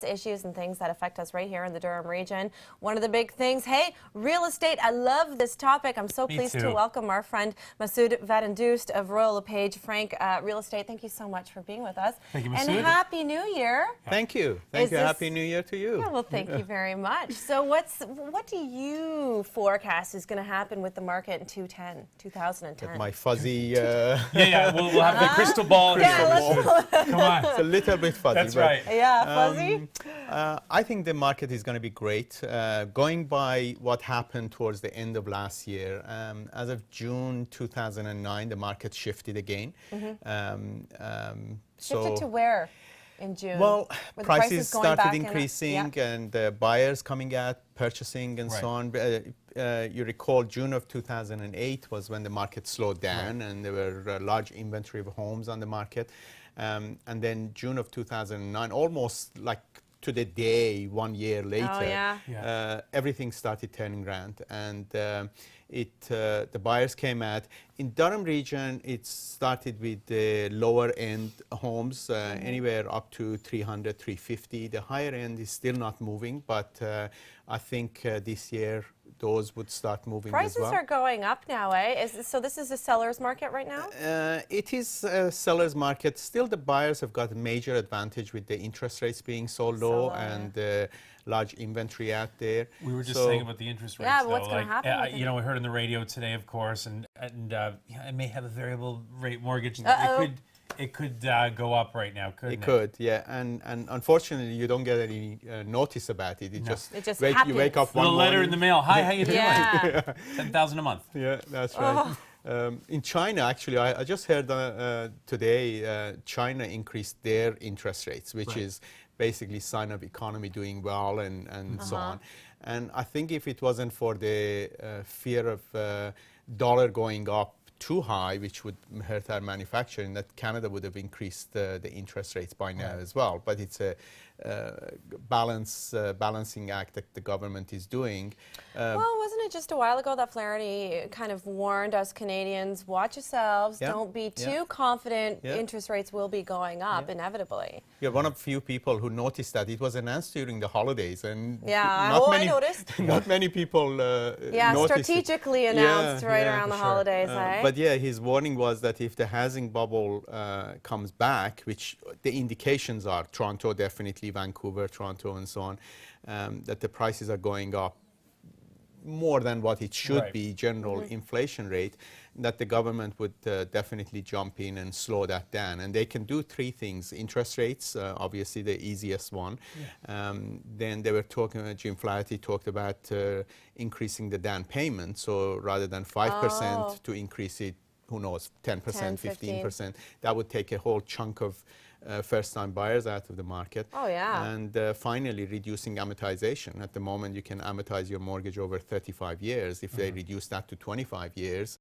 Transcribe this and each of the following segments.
issues and things that affect us right here in the Durham region. One of the big things, hey, real estate. I love this topic. I'm so pleased to welcome our friend Masood Vatandoust of Royal LePage Frank Real Estate. Thank you so much for being with us. Thank you, Masood. And Happy New Year. Thank you. Thank you. Happy New Year to you. Yeah, well, thank you very much. So what do you forecast is going to happen with the market in 2010? My fuzzy... yeah, we'll have the crystal ball. Come on. It's a little bit fuzzy. That's right. Yeah, fuzzy. I think the market is going to be great. Going by what happened towards the end of last year, as of June 2009, the market shifted again. Shifted to where in June? Well, Were the prices going started back increasing and buyers coming out, purchasing and so on. You recall June of 2008 was when the market slowed down and there were a large inventory of homes on the market. And then June of 2009, almost like to the day, 1 year later, everything started turning around, and the buyers came out. In Durham region, it started with the lower end homes, anywhere up to 300, 350. The higher end is still not moving, but I think this year those would start moving as well. Prices are going up now, eh? So this is a seller's market right now? It is a seller's market. Still, the buyers have got a major advantage with the interest rates being so low and large inventory out there. We were just saying about the interest rates. Yeah, though, what's going to happen? You know, we heard on the radio today, of course, and it may have a variable rate mortgage. It could go up right now, couldn't it? It could, yeah, and unfortunately, you don't get any notice about it. It just you wake up one morning. Letter in the mail. Hi, how you doing? Yeah. $10,000 a month. Yeah, that's right. In China, actually, I just heard today, China increased their interest rates, which is basically sign of economy doing well and so on. And I think if it wasn't for the fear of dollar going up too high, which would hurt our manufacturing, that Canada would have increased the interest rates by now as well. But it's a balancing act that the government is doing. Well, wasn't it just a while ago that Flaherty kind of warned us Canadians, watch yourselves, don't be too confident, interest rates will be going up inevitably. You're one of the few people who noticed that. It was announced during the holidays, and I noticed. Not many people noticed strategically announced around the holidays. But yeah, his warning was that if the housing bubble comes back, which the indications are, Toronto definitely, Vancouver, Toronto, and so on, that the prices are going up more than what it should be, general inflation rate, that the government would definitely jump in and slow that down. And they can do three things. Interest rates, obviously the easiest one. Then they were talking, Jim Flaherty talked about increasing the down payment. So rather than 5% to increase it, who knows, 10%, 15%. That would take a whole chunk of first-time buyers out of the market. And finally, reducing amortization. At the moment, you can amortize your mortgage over 35 years. If they reduce that to 25 years,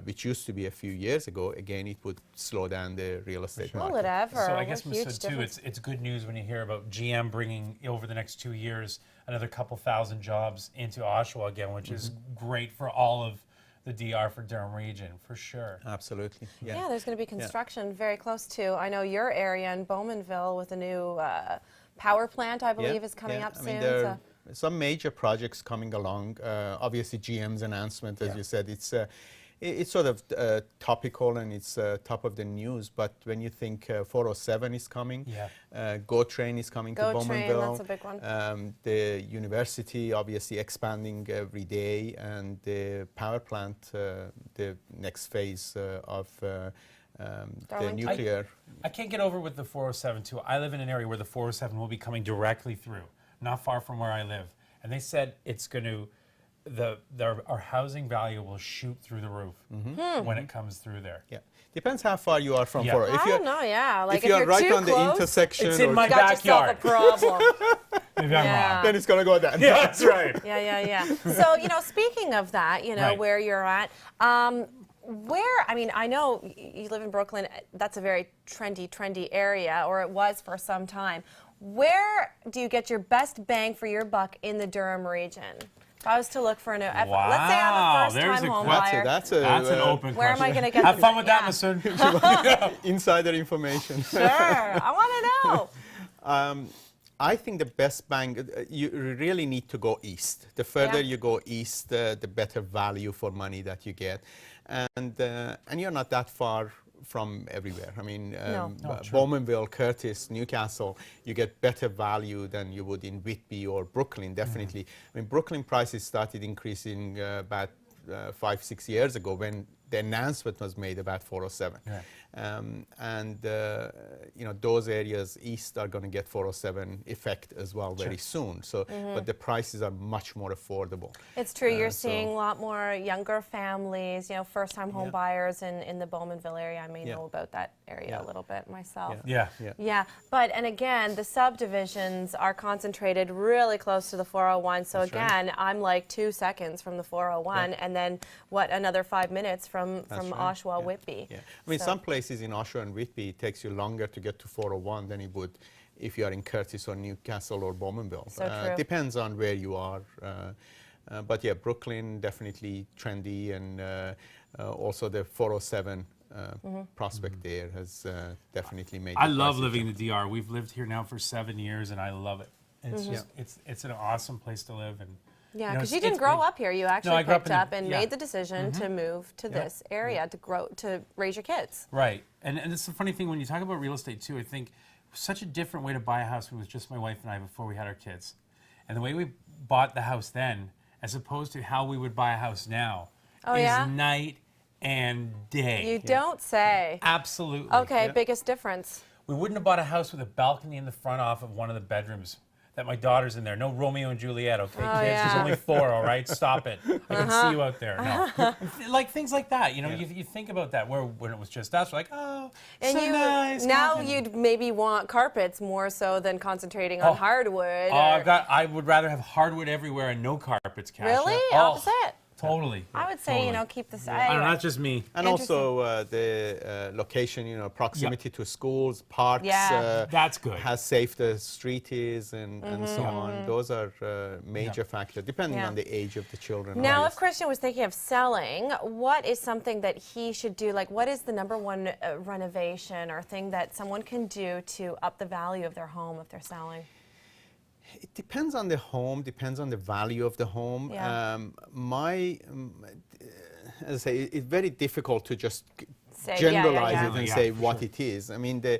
which used to be a few years ago, again, it would slow down the real estate market. Whatever. So I guess, Masood, too, it's good news when you hear about GM bringing, over the next 2 years, another couple thousand jobs into Oshawa again, which is great for all of the DR for Durham region, for sure. Absolutely. Yeah, there's going to be construction very close to, I know your area in Bowmanville with a new power plant, I believe, is coming up soon. There are some major projects coming along. Obviously, GM's announcement, as you said, it's sort of topical and it's top of the news. But when you think 407 is coming, GO train is coming to Bowmanville. That's a big one. The university obviously expanding every day, and the power plant, the next phase of the nuclear. I can't get over with the 407 too. I live in an area where the 407 will be coming directly through, not far from where I live. And they said it's going to, our housing value will shoot through the roof when it comes through there. Yeah, depends how far you are from 407. I don't know, like if you're right too on close, the intersection, it's in my backyard. You got yourself a problem. Maybe I'm wrong. Then it's going to go down. Yeah, that's right. So, speaking of that, where you're at, I know you live in Brooklyn, that's a very trendy area, or it was for some time. Where do you get your best bang for your buck in the Durham region? If I was to look for a new, let's say I'm a first-time home buyer. That's an open question. Where am I going to get Have fun with that, Masood. Insider information. Sure, I want to know. I think the best bang, you really need to go east. The further Yeah. you go east, the better value for money that you get. And you're not that far from everywhere. I mean, No. Oh, true. Bowmanville, Curtis, Newcastle, you get better value than you would in Whitby or Brooklyn, definitely. I mean, Brooklyn prices started increasing about 5-6 years ago when the announcement was made about 407. Yeah. You know, those areas east are going to get 407 effect as well very soon. So, but the prices are much more affordable. It's true. You're so- seeing a lot more younger families, you know, first-time home Yeah. buyers in the Bowmanville area. I may Yeah. know about that area Yeah. a little bit myself. Yeah. Yeah. Yeah, but and again, the subdivisions are concentrated really close to the 401. So That's right. again, I'm like 2 seconds from the 401, Yeah. and then what, another 5 minutes from That's right. Oshawa, Yeah. Whitby. Yeah. I mean, So- some places in Oshawa and Whitby, it takes you longer to get to 401 than it would if you are in Curtis or Newcastle or Bowmanville. So true. Depends on where you are. But yeah, Brooklyn, definitely trendy, and also the 407 prospect there has definitely made I the love prices living in jump. the DR. We've lived here now for 7 years, and I love it. It's just it's an awesome place to live, and Yeah, know, because you it's- didn't it's grow big. up here. You actually I grew up picked in the- up and yeah. made the decision to move to Yeah. this area to grow, to raise your kids. Right. And it's the funny thing when you talk about real estate too, I think such a different way to buy a house when it was just my wife and I before we had our kids. And the way we bought the house then, as opposed to how we would buy a house now, Oh, is yeah? night and day. You don't say. Absolutely. Okay, Yeah. biggest difference. We wouldn't have bought a house with a balcony in the front off of one of the bedrooms that my daughter's in there. No Romeo and Juliet, okay, Oh, kids? There's yeah. only 4, all right? Stop it. I can see you out there. No. Like things like that, you know, you think about that, where when it was just us, we're like, oh, And so you nice. now coffee. you'd maybe want carpets more so than concentrating on Oh. hardwood. Oh, or- I would rather have hardwood everywhere and no carpets, Kasia. Really? Oh, Opposite? Totally. I would say, you know, keep the I don't know, anyway. that's just me. And also the location, you know, proximity to schools, parks, Yeah. That's good. how safe the street is, and so on. Those are major factors, depending Yeah. on the age of the children. Now, if obviously. Christian was thinking of selling, what is something that he should do? Like, what is the number one renovation or thing that someone can do to up the value of their home if they're selling? It depends on the home, depends on the value of the home. Yeah. As I say, it's very difficult to just Say, generalize yeah. it and Yeah, say for what sure. it is. I mean, the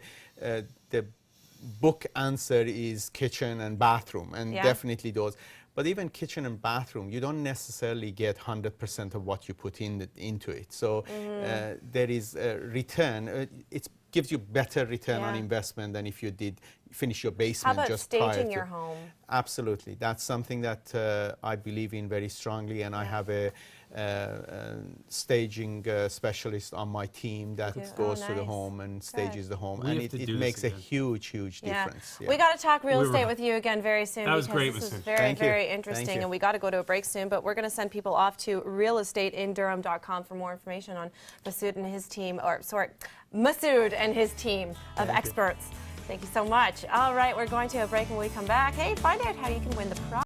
book answer is kitchen and bathroom, and Yeah. definitely those. But even kitchen and bathroom, you don't necessarily get 100% of what you put into it. So there is a return. It gives you better return on Yeah. investment than if you did finish your How basement about just prior staging to. your home? Absolutely, that's something that I believe in very strongly, and I have a staging specialist on my team that do? goes Oh, to the nice. home and stages the home, We and have to it do this makes a again. huge difference. We got to talk real We were- estate with you again very soon. That was because great, This is Masood. very, Thank you. very Thank interesting, you. and we got to go to a break soon. But we're going to send people off to realestateinDurham.com for more information on Masood and his team, Masood and his team of experts. Thank you so much. All right, we're going to a break, and when we come back, hey, find out how you can win the prize.